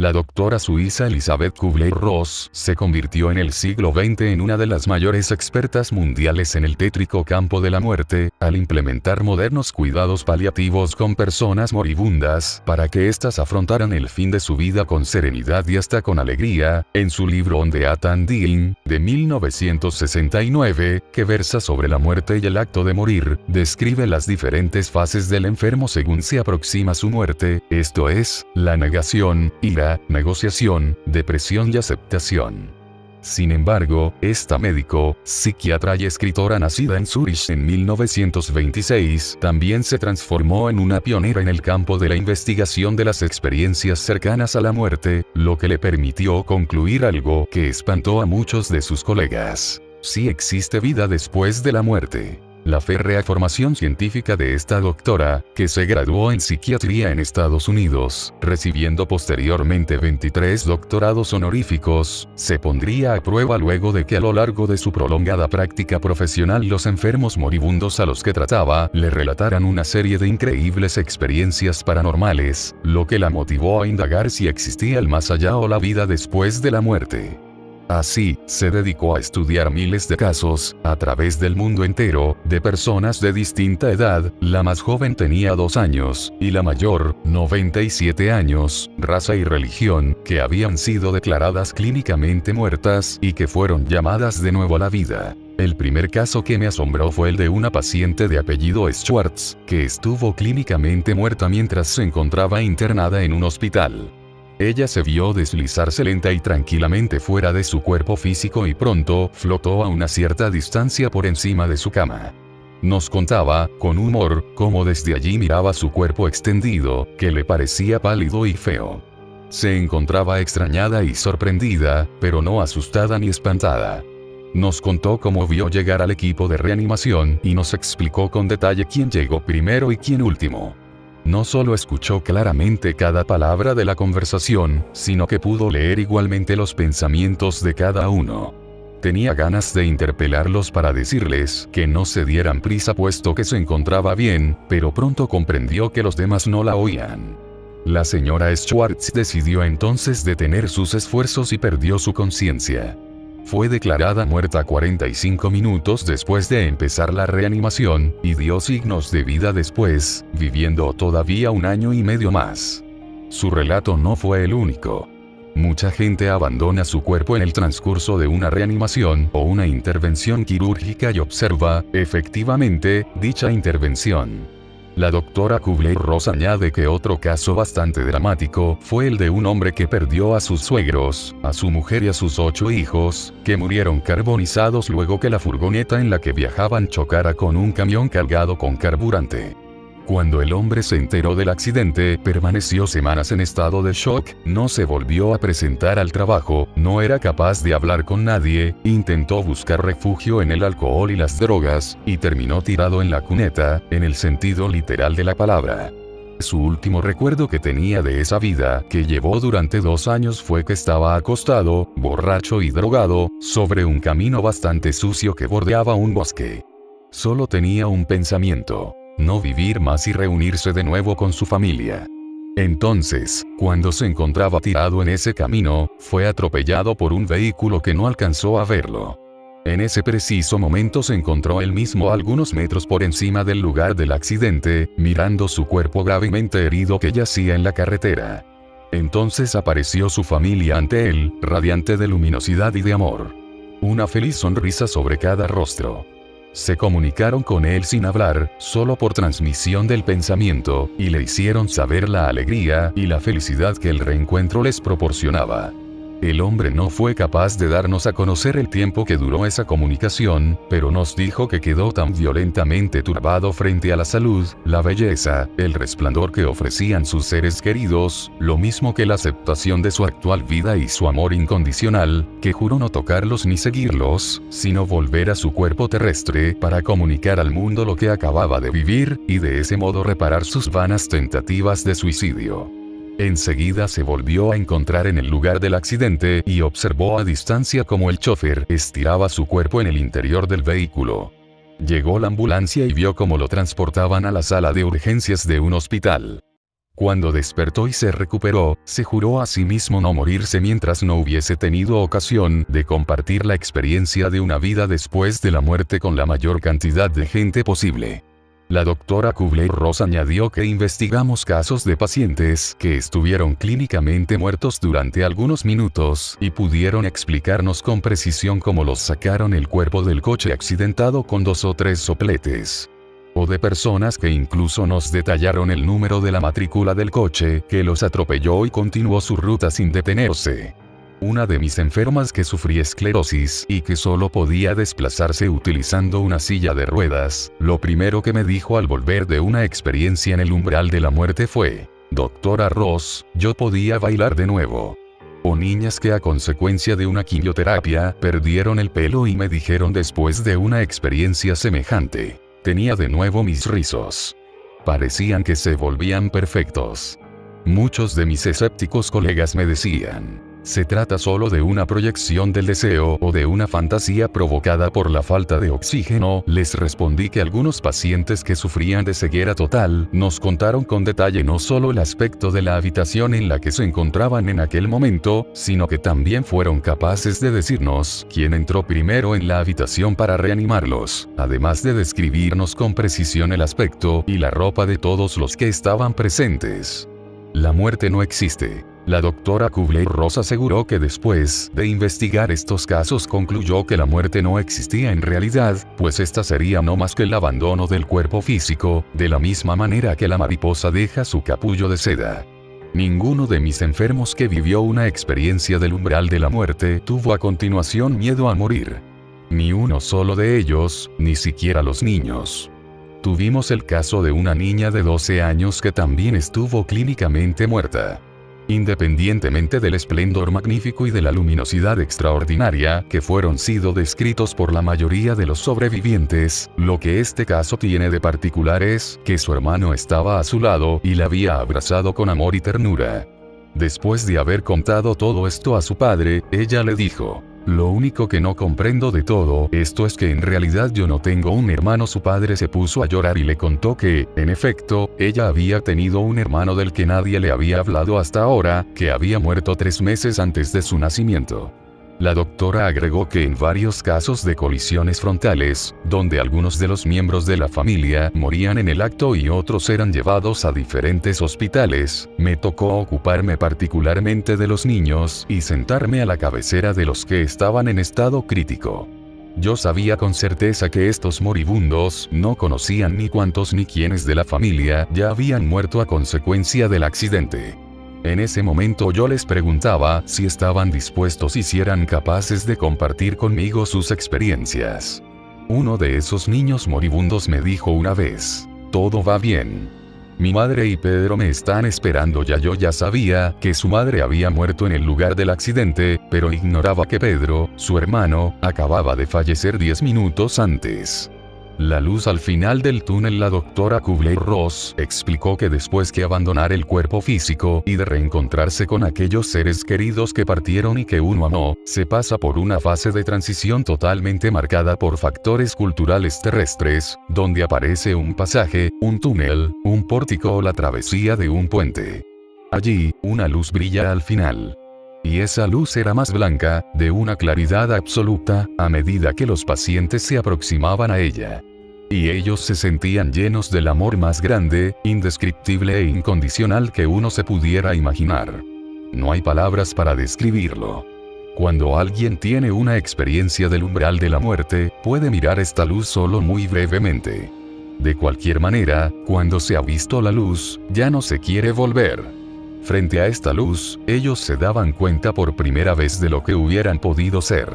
La doctora suiza Elizabeth Kubler-Ross se convirtió en el siglo XX en una de las mayores expertas mundiales en el tétrico campo de la muerte, al implementar modernos cuidados paliativos con personas moribundas para que éstas afrontaran el fin de su vida con serenidad y hasta con alegría. En su libro On Death and Dying, de 1969, que versa sobre la muerte y el acto de morir, describe las diferentes fases del enfermo según se aproxima su muerte, esto es, la negación, ira, negociación, depresión y aceptación. Sin embargo, esta médico, psiquiatra y escritora nacida en Zúrich en 1926, también se transformó en una pionera en el campo de la investigación de las experiencias cercanas a la muerte, lo que le permitió concluir algo que espantó a muchos de sus colegas: sí existe vida después de la muerte. La férrea formación científica de esta doctora, que se graduó en psiquiatría en Estados Unidos, recibiendo posteriormente 23 doctorados honoríficos, se pondría a prueba luego de que a lo largo de su prolongada práctica profesional los enfermos moribundos a los que trataba le relataran una serie de increíbles experiencias paranormales, lo que la motivó a indagar si existía el más allá o la vida después de la muerte. Así, se dedicó a estudiar miles de casos, a través del mundo entero, de personas de distinta edad. La más joven tenía 2 años, y la mayor, 97 años, raza y religión, que habían sido declaradas clínicamente muertas, y que fueron llamadas de nuevo a la vida. El primer caso que me asombró fue el de una paciente de apellido Schwartz, que estuvo clínicamente muerta mientras se encontraba internada en un hospital. Ella se vio deslizarse lenta y tranquilamente fuera de su cuerpo físico y pronto flotó a una cierta distancia por encima de su cama. Nos contaba, con humor, cómo desde allí miraba su cuerpo extendido, que le parecía pálido y feo. Se encontraba extrañada y sorprendida, pero no asustada ni espantada. Nos contó cómo vio llegar al equipo de reanimación y nos explicó con detalle quién llegó primero y quién último. No solo escuchó claramente cada palabra de la conversación, sino que pudo leer igualmente los pensamientos de cada uno. Tenía ganas de interpelarlos para decirles que no se dieran prisa puesto que se encontraba bien, pero pronto comprendió que los demás no la oían. La señora Schwartz decidió entonces detener sus esfuerzos y perdió su conciencia. Fue declarada muerta 45 minutos después de empezar la reanimación, y dio signos de vida después, viviendo todavía 1 año y medio más. Su relato no fue el único. Mucha gente abandona su cuerpo en el transcurso de una reanimación o una intervención quirúrgica y observa, efectivamente, dicha intervención. La doctora Kubler-Ross añade que otro caso bastante dramático fue el de un hombre que perdió a sus suegros, a su mujer y a sus 8 hijos, que murieron carbonizados luego que la furgoneta en la que viajaban chocara con un camión cargado con carburante. Cuando el hombre se enteró del accidente, permaneció semanas en estado de shock, no se volvió a presentar al trabajo, no era capaz de hablar con nadie, intentó buscar refugio en el alcohol y las drogas, y terminó tirado en la cuneta, en el sentido literal de la palabra. Su último recuerdo que tenía de esa vida que llevó durante 2 años fue que estaba acostado, borracho y drogado, sobre un camino bastante sucio que bordeaba un bosque. Solo tenía un pensamiento: no vivir más y reunirse de nuevo con su familia. Entonces, cuando se encontraba tirado en ese camino, fue atropellado por un vehículo que no alcanzó a verlo. En ese preciso momento se encontró él mismo algunos metros por encima del lugar del accidente, mirando su cuerpo gravemente herido que yacía en la carretera. Entonces apareció su familia ante él, radiante de luminosidad y de amor. Una feliz sonrisa sobre cada rostro. Se comunicaron con él sin hablar, solo por transmisión del pensamiento, y le hicieron saber la alegría y la felicidad que el reencuentro les proporcionaba. El hombre no fue capaz de darnos a conocer el tiempo que duró esa comunicación, pero nos dijo que quedó tan violentamente turbado frente a la salud, la belleza, el resplandor que ofrecían sus seres queridos, lo mismo que la aceptación de su actual vida y su amor incondicional, que juró no tocarlos ni seguirlos, sino volver a su cuerpo terrestre para comunicar al mundo lo que acababa de vivir, y de ese modo reparar sus vanas tentativas de suicidio. Enseguida se volvió a encontrar en el lugar del accidente y observó a distancia cómo el chofer estiraba su cuerpo en el interior del vehículo. Llegó la ambulancia y vio cómo lo transportaban a la sala de urgencias de un hospital. Cuando despertó y se recuperó, se juró a sí mismo no morirse mientras no hubiese tenido ocasión de compartir la experiencia de una vida después de la muerte con la mayor cantidad de gente posible. La doctora Kubler-Ross añadió que investigamos casos de pacientes que estuvieron clínicamente muertos durante algunos minutos y pudieron explicarnos con precisión cómo los sacaron el cuerpo del coche accidentado con 2 o 3 sopletes. O de personas que incluso nos detallaron el número de la matrícula del coche que los atropelló y continuó su ruta sin detenerse. Una de mis enfermas que sufría esclerosis y que solo podía desplazarse utilizando una silla de ruedas, lo primero que me dijo al volver de una experiencia en el umbral de la muerte fue: "Doctora Ross, yo podía bailar de nuevo". O niñas que a consecuencia de una quimioterapia perdieron el pelo y me dijeron después de una experiencia semejante: "Tenía de nuevo mis rizos. Parecían que se volvían perfectos". Muchos de mis escépticos colegas me decían: "Se trata solo de una proyección del deseo o de una fantasía provocada por la falta de oxígeno". Les respondí que algunos pacientes que sufrían de ceguera total nos contaron con detalle no solo el aspecto de la habitación en la que se encontraban en aquel momento, sino que también fueron capaces de decirnos quién entró primero en la habitación para reanimarlos, además de describirnos con precisión el aspecto y la ropa de todos los que estaban presentes. La muerte no existe. La doctora Kubler-Ross aseguró que después de investigar estos casos concluyó que la muerte no existía en realidad, pues esta sería no más que el abandono del cuerpo físico, de la misma manera que la mariposa deja su capullo de seda. Ninguno de mis enfermos que vivió una experiencia del umbral de la muerte tuvo a continuación miedo a morir. Ni uno solo de ellos, ni siquiera los niños. Tuvimos el caso de una niña de 12 años que también estuvo clínicamente muerta. Independientemente del esplendor magnífico y de la luminosidad extraordinaria que fueron sido descritos por la mayoría de los sobrevivientes, lo que este caso tiene de particular es que su hermano estaba a su lado y la había abrazado con amor y ternura. Después de haber contado todo esto a su padre, ella le dijo: "Lo único que no comprendo de todo esto es que en realidad yo no tengo un hermano". Su padre se puso a llorar y le contó que, en efecto, ella había tenido un hermano del que nadie le había hablado hasta ahora, que había muerto 3 meses antes de su nacimiento. La doctora agregó que en varios casos de colisiones frontales, donde algunos de los miembros de la familia morían en el acto y otros eran llevados a diferentes hospitales, me tocó ocuparme particularmente de los niños y sentarme a la cabecera de los que estaban en estado crítico. Yo sabía con certeza que estos moribundos no conocían ni cuántos ni quiénes de la familia ya habían muerto a consecuencia del accidente. En ese momento yo les preguntaba si estaban dispuestos y si eran capaces de compartir conmigo sus experiencias. Uno de esos niños moribundos me dijo una vez: "Todo va bien. Mi madre y Pedro me están esperando ya". Yo ya sabía que su madre había muerto en el lugar del accidente, pero ignoraba que Pedro, su hermano, acababa de fallecer 10 minutos antes. La luz al final del túnel. La doctora Kubler-Ross explicó que después que abandonar el cuerpo físico y de reencontrarse con aquellos seres queridos que partieron y que uno amó, se pasa por una fase de transición totalmente marcada por factores culturales terrestres, donde aparece un pasaje, un túnel, un pórtico o la travesía de un puente. Allí, una luz brilla al final. Y esa luz era más blanca, de una claridad absoluta, a medida que los pacientes se aproximaban a ella. Y ellos se sentían llenos del amor más grande, indescriptible e incondicional que uno se pudiera imaginar. No hay palabras para describirlo. Cuando alguien tiene una experiencia del umbral de la muerte, puede mirar esta luz solo muy brevemente. De cualquier manera, cuando se ha visto la luz, ya no se quiere volver. Frente a esta luz, ellos se daban cuenta por primera vez de lo que hubieran podido ser.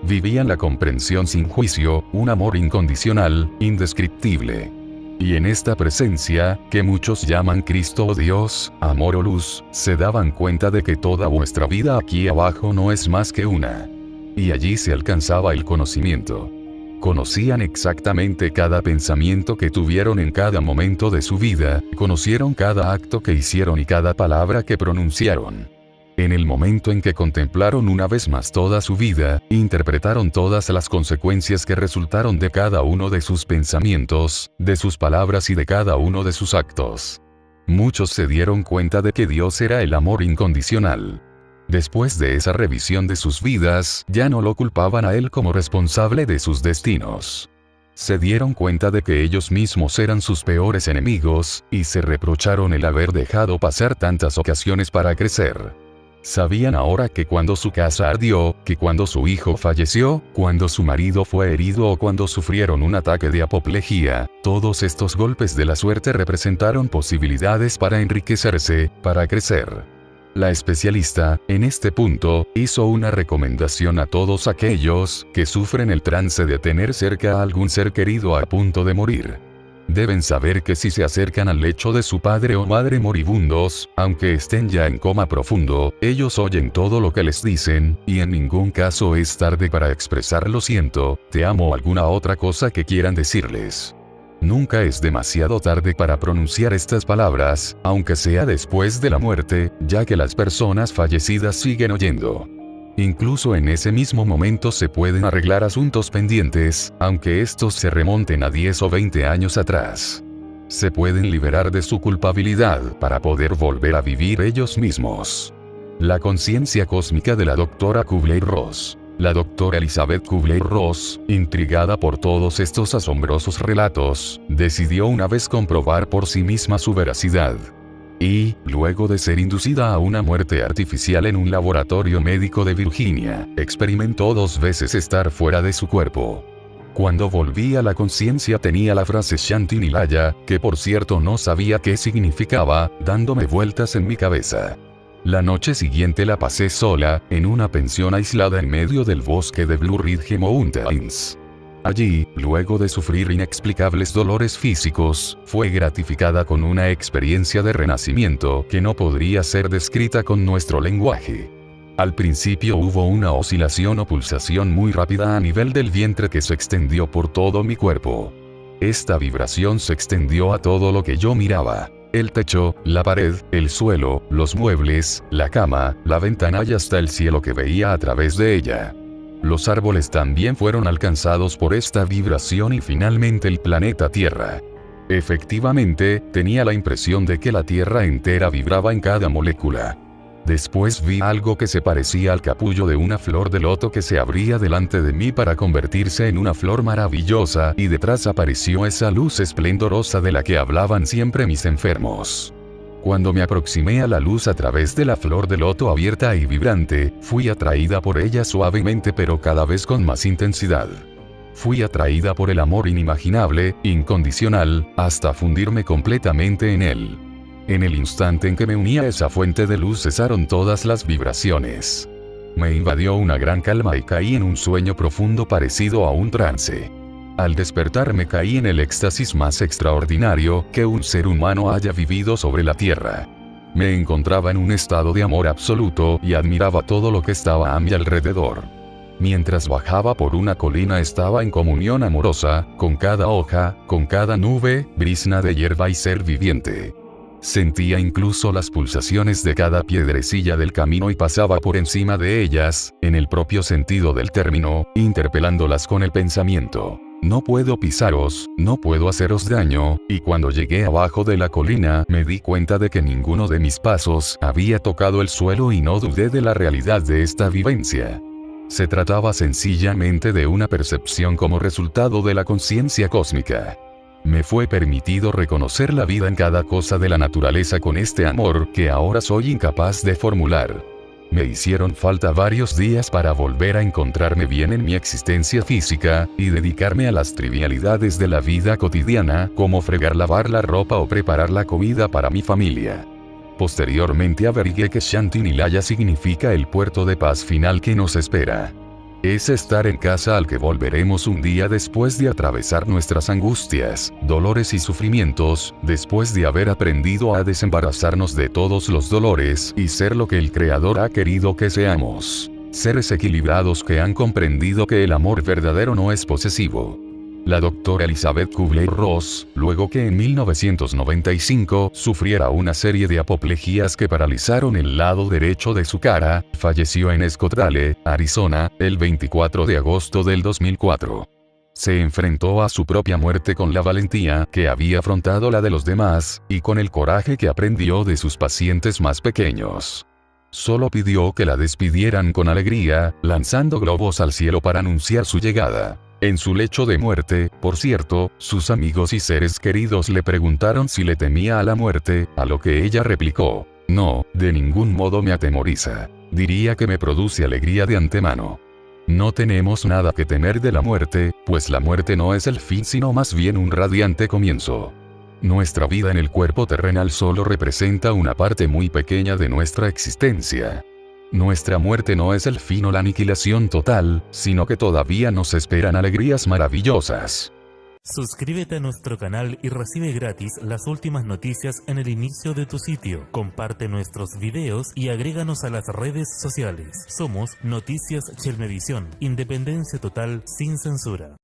Vivían la comprensión sin juicio, un amor incondicional, indescriptible. Y en esta presencia, que muchos llaman Cristo o Dios, amor o luz, se daban cuenta de que toda vuestra vida aquí abajo no es más que una. Y allí se alcanzaba el conocimiento. Conocían exactamente cada pensamiento que tuvieron en cada momento de su vida, conocieron cada acto que hicieron y cada palabra que pronunciaron. En el momento en que contemplaron una vez más toda su vida, interpretaron todas las consecuencias que resultaron de cada uno de sus pensamientos, de sus palabras y de cada uno de sus actos. Muchos se dieron cuenta de que Dios era el amor incondicional. Después de esa revisión de sus vidas, ya no lo culpaban a él como responsable de sus destinos. Se dieron cuenta de que ellos mismos eran sus peores enemigos, y se reprocharon el haber dejado pasar tantas ocasiones para crecer. Sabían ahora que cuando su casa ardió, que cuando su hijo falleció, cuando su marido fue herido o cuando sufrieron un ataque de apoplejía, todos estos golpes de la suerte representaron posibilidades para enriquecerse, para crecer. La especialista, en este punto, hizo una recomendación a todos aquellos que sufren el trance de tener cerca a algún ser querido a punto de morir. Deben saber que si se acercan al lecho de su padre o madre moribundos, aunque estén ya en coma profundo, ellos oyen todo lo que les dicen, y en ningún caso es tarde para expresar lo siento, te amo o alguna otra cosa que quieran decirles. Nunca es demasiado tarde para pronunciar estas palabras, aunque sea después de la muerte, ya que las personas fallecidas siguen oyendo. Incluso en ese mismo momento se pueden arreglar asuntos pendientes, aunque estos se remonten a 10 o 20 años atrás. Se pueden liberar de su culpabilidad para poder volver a vivir ellos mismos. La conciencia cósmica de la doctora Kubler-Ross. La doctora Elizabeth Kubler-Ross, intrigada por todos estos asombrosos relatos, decidió una vez comprobar por sí misma su veracidad. Y, luego de ser inducida a una muerte artificial en un laboratorio médico de Virginia, experimentó 2 veces estar fuera de su cuerpo. Cuando volví a la conciencia tenía la frase Shanti Nilaya, que por cierto no sabía qué significaba, dándome vueltas en mi cabeza. La noche siguiente la pasé sola, en una pensión aislada en medio del bosque de Blue Ridge Mountains. Allí, luego de sufrir inexplicables dolores físicos, fue gratificada con una experiencia de renacimiento que no podría ser descrita con nuestro lenguaje. Al principio hubo una oscilación o pulsación muy rápida a nivel del vientre que se extendió por todo mi cuerpo. Esta vibración se extendió a todo lo que yo miraba. El techo, la pared, el suelo, los muebles, la cama, la ventana y hasta el cielo que veía a través de ella. Los árboles también fueron alcanzados por esta vibración y finalmente el planeta Tierra. Efectivamente, tenía la impresión de que la Tierra entera vibraba en cada molécula. Después vi algo que se parecía al capullo de una flor de loto que se abría delante de mí para convertirse en una flor maravillosa y detrás apareció esa luz esplendorosa de la que hablaban siempre mis enfermos. Cuando me aproximé a la luz a través de la flor de loto abierta y vibrante, fui atraída por ella suavemente pero cada vez con más intensidad. Fui atraída por el amor inimaginable, incondicional, hasta fundirme completamente en él. En el instante en que me uní a esa fuente de luz cesaron todas las vibraciones. Me invadió una gran calma y caí en un sueño profundo parecido a un trance. Al despertar me caí en el éxtasis más extraordinario que un ser humano haya vivido sobre la tierra. Me encontraba en un estado de amor absoluto y admiraba todo lo que estaba a mi alrededor. Mientras bajaba por una colina estaba en comunión amorosa, con cada hoja, con cada nube, brizna de hierba y ser viviente. Sentía incluso las pulsaciones de cada piedrecilla del camino y pasaba por encima de ellas, en el propio sentido del término, interpelándolas con el pensamiento. No puedo pisaros, no puedo haceros daño, y cuando llegué abajo de la colina me di cuenta de que ninguno de mis pasos había tocado el suelo y no dudé de la realidad de esta vivencia. Se trataba sencillamente de una percepción como resultado de la conciencia cósmica. Me fue permitido reconocer la vida en cada cosa de la naturaleza con este amor que ahora soy incapaz de formular. Me hicieron falta varios días para volver a encontrarme bien en mi existencia física, y dedicarme a las trivialidades de la vida cotidiana, como fregar, lavar la ropa o preparar la comida para mi familia. Posteriormente averigué que Shanti Nilaya significa el puerto de paz final que nos espera. Es estar en casa al que volveremos un día después de atravesar nuestras angustias, dolores y sufrimientos, después de haber aprendido a desembarazarnos de todos los dolores y ser lo que el Creador ha querido que seamos. Seres equilibrados que han comprendido que el amor verdadero no es posesivo. La doctora Elizabeth Kubler-Ross, luego que en 1995 sufriera una serie de apoplejías que paralizaron el lado derecho de su cara, falleció en Scottsdale, Arizona, el 24 de agosto del 2004. Se enfrentó a su propia muerte con la valentía que había afrontado la de los demás, y con el coraje que aprendió de sus pacientes más pequeños. Solo pidió que la despidieran con alegría, lanzando globos al cielo para anunciar su llegada. En su lecho de muerte, por cierto, sus amigos y seres queridos le preguntaron si le temía a la muerte, a lo que ella replicó: no, de ningún modo me atemoriza. Diría que me produce alegría de antemano. No tenemos nada que temer de la muerte, pues la muerte no es el fin sino más bien un radiante comienzo. Nuestra vida en el cuerpo terrenal solo representa una parte muy pequeña de nuestra existencia. Nuestra muerte no es el fin o la aniquilación total, sino que todavía nos esperan alegrías maravillosas. Suscríbete a nuestro canal y recibe gratis las últimas noticias en el inicio de tu sitio. Comparte nuestros videos y agréganos a las redes sociales. Somos Noticias Chelmevisión, independencia total sin censura.